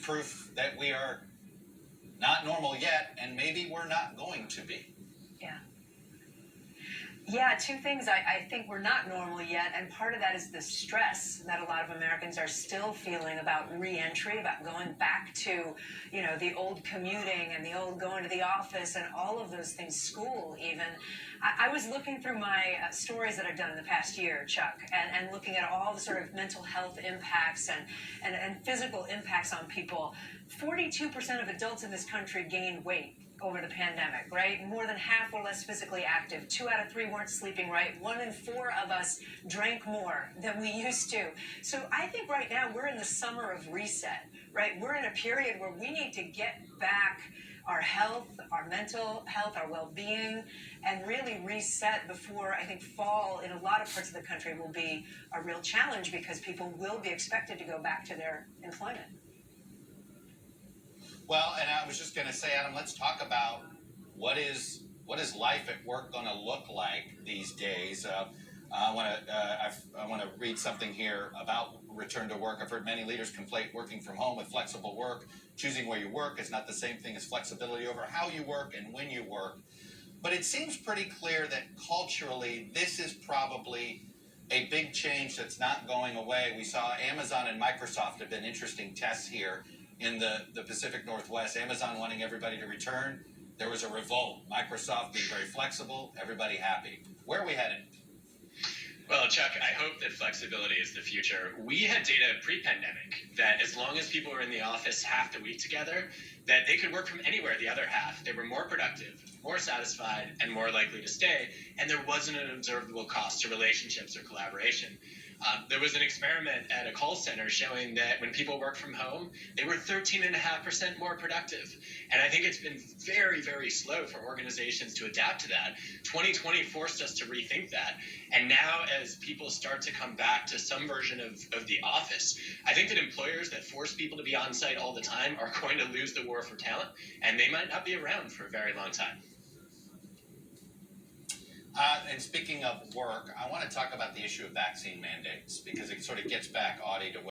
proof that we are not normal yet, and maybe we're not going to be. Yeah. Yeah, two things. I think we're not normal yet, and part of that is the stress that a lot of Americans are still feeling about re-entry, about going back to, the old commuting and the old going to the office and all of those things, school even. I was looking through my stories that I've done in the past year, Chuck, and looking at all the sort of mental health impacts and physical impacts on people. 42% of adults in this country gained weight over the pandemic, right? More than half were less physically active. 2 out of 3 weren't sleeping right. 1 in 4 of us drank more than we used to. So I think right now we're in the summer of reset, right? We're in a period where we need to get back our health, our mental health, our well-being, and really reset before I think fall in a lot of parts of the country will be a real challenge because people will be expected to go back to their employment. Well, and I was just going to say, Adam, let's talk about what is life at work going to look like these days. I want to read something here about return to work. I've heard many leaders conflate working from home with flexible work. Choosing where you work is not the same thing as flexibility over how you work and when you work. But it seems pretty clear that culturally, this is probably a big change that's not going away. We saw Amazon and Microsoft have been interesting tests here in the Pacific Northwest. Amazon wanting everybody to return. There was a revolt. Microsoft being very flexible. Everybody happy. Where are we headed? Well, Chuck, I hope that flexibility is the future. We had data pre-pandemic that as long as people were in the office half the week together, that they could work from anywhere the other half. They were more productive, more satisfied, and more likely to stay, and there wasn't an observable cost to relationships or collaboration. There was an experiment at a call center showing that when people work from home, they were 13.5% more productive. And I think it's been very, very slow for organizations to adapt to that. 2020 forced us to rethink that. And now as people start to come back to some version of the office, I think that employers that force people to be on site all the time are going to lose the war for talent, and they might not be around for a very long time. And speaking of work, I want to talk about the issue of vaccine mandates because it sort of gets back, Audie, to